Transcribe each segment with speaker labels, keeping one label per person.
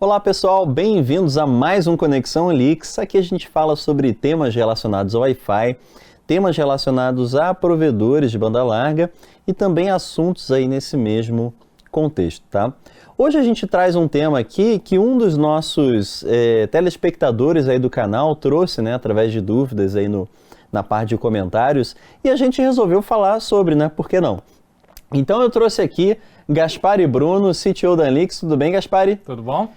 Speaker 1: Olá pessoal, bem-vindos a mais um Conexão Elix. Aqui a gente fala sobre temas relacionados ao Wi-Fi, temas relacionados a provedores de banda larga e também assuntos aí nesse mesmo contexto, tá? Hoje a gente traz um tema aqui que um dos nossos telespectadores aí do canal trouxe, né, através de dúvidas aí na parte de comentários, e a gente resolveu falar sobre, né, por que não? Então eu trouxe aqui Gaspari Bruno, CTO da Elix. Tudo bem, Gaspari?
Speaker 2: Tudo bom?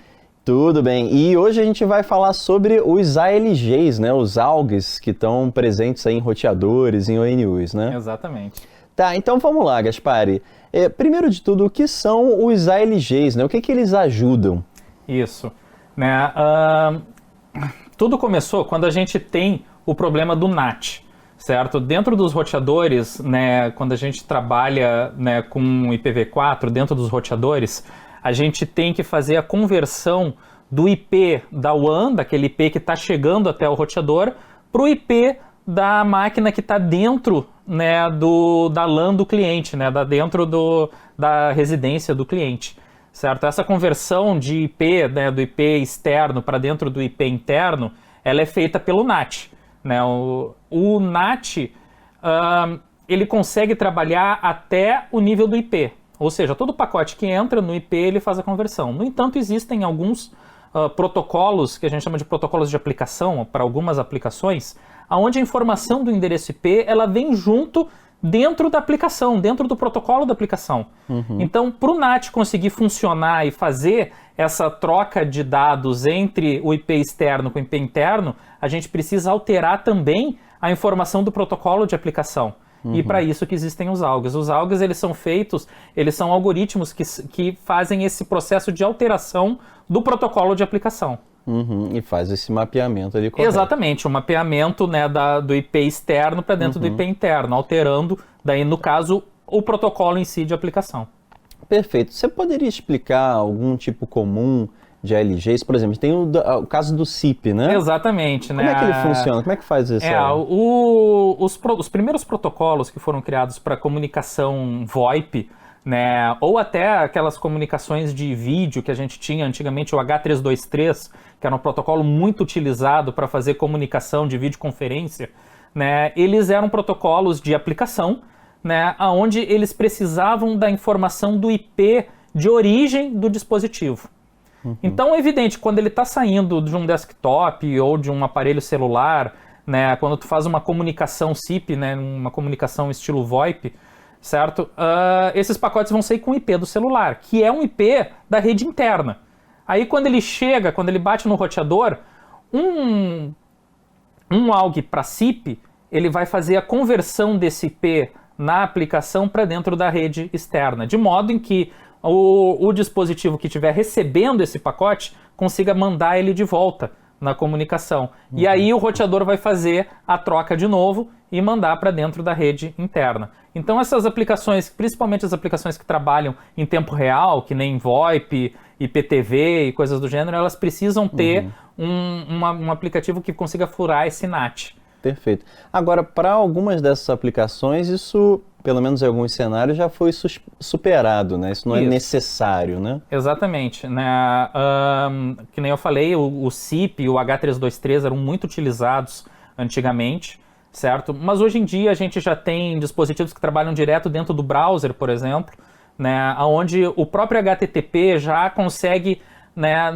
Speaker 1: Tudo bem. E hoje a gente vai falar sobre os ALGs, né? Os ALGs que estão presentes aí em roteadores, em ONUs, né?
Speaker 2: Exatamente.
Speaker 1: Tá, então vamos lá, Gaspari. Primeiro de tudo, o que são os ALGs, né? O que eles ajudam?
Speaker 2: Isso. Né? Tudo começou quando a gente tem o problema do NAT, certo? Dentro dos roteadores, né, quando a gente trabalha, né, com IPv4, dentro dos roteadores, a gente tem que fazer a conversão do IP da WAN, daquele IP que está chegando até o roteador, para o IP da máquina que está dentro, né, da LAN do cliente, né, dentro da residência do cliente, certo? Essa conversão de IP, né, do IP externo para dentro do IP interno, ela é feita pelo NAT. Né? O NAT, ele consegue trabalhar até o nível do IP. Ou seja, todo pacote que entra no IP, ele faz a conversão. No entanto, existem alguns protocolos, que a gente chama de protocolos de aplicação, para algumas aplicações, onde a informação do endereço IP ela vem junto dentro da aplicação, dentro do protocolo da aplicação. Então, para o NAT conseguir funcionar e fazer essa troca de dados entre o IP externo com o IP interno, a gente precisa alterar também a informação do protocolo de aplicação. E para isso que existem os ALGs. Os ALGs, eles são algoritmos que fazem esse processo de alteração do protocolo de aplicação.
Speaker 1: E faz esse mapeamento ali correto.
Speaker 2: Exatamente, o mapeamento, né, do IP externo para dentro do IP interno, alterando, daí no caso, o protocolo em si de aplicação.
Speaker 1: Perfeito. Você poderia explicar algum tipo comum de ALGs? Por exemplo, tem o caso do SIP, né?
Speaker 2: Exatamente.
Speaker 1: Como é que ele funciona? Como é que faz isso?
Speaker 2: Os primeiros protocolos que foram criados para comunicação VoIP, né, ou até aquelas comunicações de vídeo que a gente tinha antigamente, o H323, que era um protocolo muito utilizado para fazer comunicação de videoconferência, né, eles eram protocolos de aplicação, né, onde eles precisavam da informação do IP de origem do dispositivo. Então é evidente, quando ele está saindo de um desktop ou de um aparelho celular, né, quando tu faz uma comunicação SIP, né, uma comunicação estilo VoIP, certo? Esses pacotes vão sair com o IP do celular, que é um IP da rede interna. Aí quando ele bate no roteador, um ALG para SIP, ele vai fazer a conversão desse IP na aplicação para dentro da rede externa, de modo em que o dispositivo que estiver recebendo esse pacote consiga mandar ele de volta na comunicação. E aí o roteador vai fazer a troca de novo e mandar para dentro da rede interna. Então essas aplicações, principalmente as aplicações que trabalham em tempo real, que nem VoIP, IPTV e coisas do gênero, elas precisam ter um aplicativo que consiga furar esse NAT.
Speaker 1: Perfeito. Agora, para algumas dessas aplicações, isso, pelo menos em alguns cenários, já foi superado, né? Isso não é necessário, né?
Speaker 2: Exatamente. Né? Que nem eu falei, o SIP e o H323 eram muito utilizados antigamente, certo? Mas hoje em dia a gente já tem dispositivos que trabalham direto dentro do browser, por exemplo, né? Onde o próprio HTTP já consegue, né?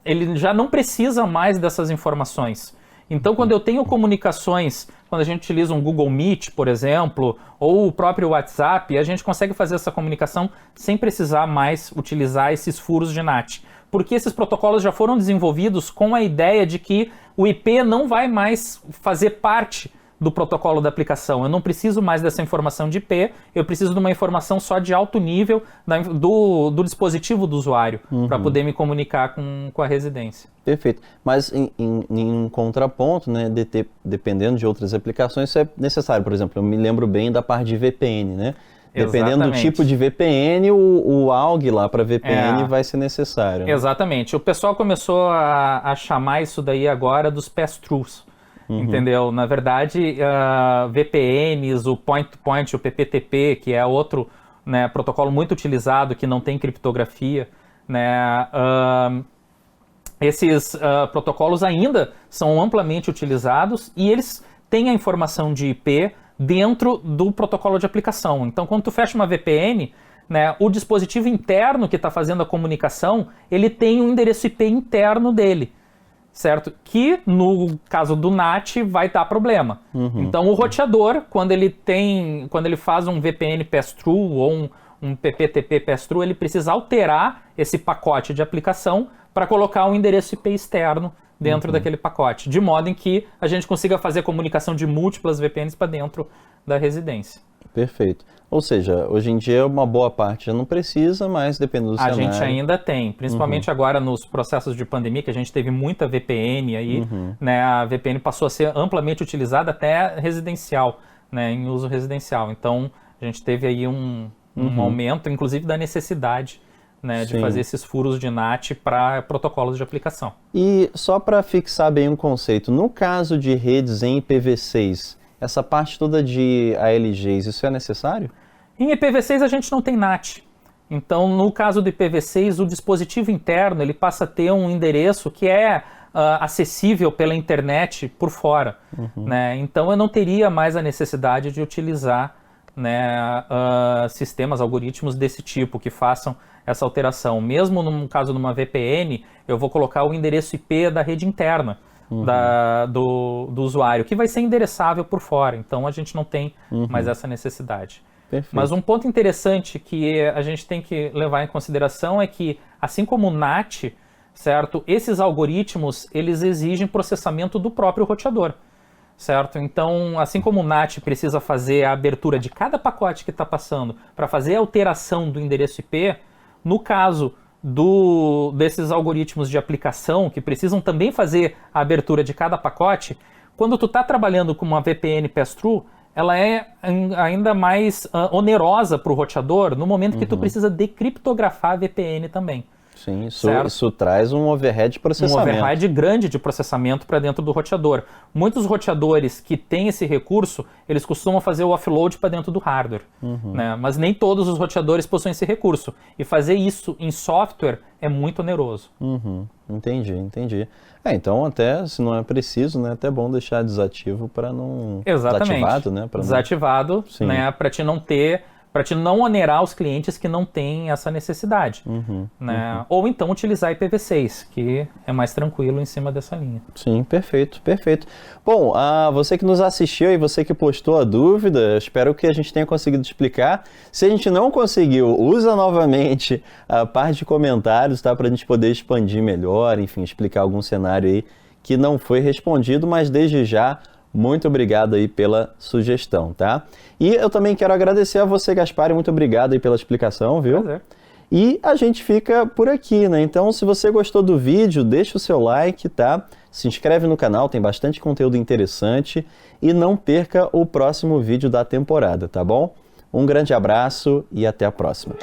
Speaker 2: Ele já não precisa mais dessas informações. Então, quando eu tenho comunicações, quando a gente utiliza um Google Meet, por exemplo, ou o próprio WhatsApp, a gente consegue fazer essa comunicação sem precisar mais utilizar esses furos de NAT. Porque esses protocolos já foram desenvolvidos com a ideia de que o IP não vai mais fazer parte do protocolo da aplicação. Eu não preciso mais dessa informação de IP, eu preciso de uma informação só de alto nível do dispositivo do usuário, para poder me comunicar com a residência.
Speaker 1: Perfeito. Mas em um contraponto, né, dependendo de outras aplicações, isso é necessário. Por exemplo, eu me lembro bem da parte de VPN, né? Dependendo do tipo de VPN, o ALG lá para VPN vai ser necessário. Né?
Speaker 2: Exatamente. O pessoal começou a chamar isso daí agora dos pass-throughs. Entendeu? Na verdade, VPNs, o point-to-point, o PPTP, que é outro, né, protocolo muito utilizado, que não tem criptografia, né, esses protocolos ainda são amplamente utilizados e eles têm a informação de IP dentro do protocolo de aplicação. Então, quando tu fecha uma VPN, né, o dispositivo interno que está fazendo a comunicação, ele tem um endereço IP interno dele, certo? Que no caso do NAT vai dar problema. Então, o roteador, quando ele faz um VPN pass-through ou um PPTP pass-through, ele precisa alterar esse pacote de aplicação para colocar um endereço IP externo dentro daquele pacote, de modo em que a gente consiga fazer comunicação de múltiplas VPNs para dentro da residência.
Speaker 1: Perfeito. Ou seja, hoje em dia uma boa parte já não precisa, mas dependendo do cenário...
Speaker 2: A gente ainda tem, principalmente agora nos processos de pandemia, que a gente teve muita VPN aí, né, a VPN passou a ser amplamente utilizada até residencial, né, em uso residencial. Então, a gente teve aí um aumento, inclusive, da necessidade, né, de fazer esses furos de NAT para protocolos de aplicação.
Speaker 1: E só para fixar bem um conceito, no caso de redes em IPv6, essa parte toda de ALGs, isso é necessário?
Speaker 2: Em IPv6 a gente não tem NAT. Então, no caso do IPv6, o dispositivo interno ele passa a ter um endereço que é acessível pela internet por fora. Né? Então, eu não teria mais a necessidade de utilizar, né, sistemas, algoritmos desse tipo que façam essa alteração. Mesmo no caso de uma VPN, eu vou colocar o endereço IP da rede interna do usuário, que vai ser endereçável por fora. Então, a gente não tem mais essa necessidade.
Speaker 1: Perfeito.
Speaker 2: Mas um ponto interessante que a gente tem que levar em consideração é que, assim como o NAT, certo, esses algoritmos, eles exigem processamento do próprio roteador. Certo? Então, assim como o NAT precisa fazer a abertura de cada pacote que está passando para fazer a alteração do endereço IP, no caso desses algoritmos de aplicação que precisam também fazer a abertura de cada pacote, quando tu está trabalhando com uma VPN pass-through, ela é ainda mais onerosa para o roteador no momento que tu precisa decriptografar a VPN também.
Speaker 1: Sim, isso traz um overhead de processamento.
Speaker 2: Um overhead grande de processamento para dentro do roteador. Muitos roteadores que têm esse recurso, eles costumam fazer o offload para dentro do hardware. Né? Mas nem todos os roteadores possuem esse recurso. E fazer isso em software é muito oneroso.
Speaker 1: Entendi. Então, até se não é preciso, né, até bom deixar desativo para não...
Speaker 2: Exatamente.
Speaker 1: Desativado, né?
Speaker 2: Desativado, né, para te não ter... para te não onerar os clientes que não têm essa necessidade. Né? Ou então utilizar IPv6, que é mais tranquilo em cima dessa linha.
Speaker 1: Sim, perfeito. Bom, você que nos assistiu e você que postou a dúvida, espero que a gente tenha conseguido explicar. Se a gente não conseguiu, usa novamente a parte de comentários, tá? Para a gente poder expandir melhor, enfim, explicar algum cenário aí que não foi respondido, mas desde já, muito obrigado aí pela sugestão, tá? E eu também quero agradecer a você, Gaspar, muito obrigado aí pela explicação, viu?
Speaker 2: Prazer.
Speaker 1: E a gente fica por aqui, né? Então, se você gostou do vídeo, deixa o seu like, tá? Se inscreve no canal, tem bastante conteúdo interessante e não perca o próximo vídeo da temporada, tá bom? Um grande abraço e até a próxima.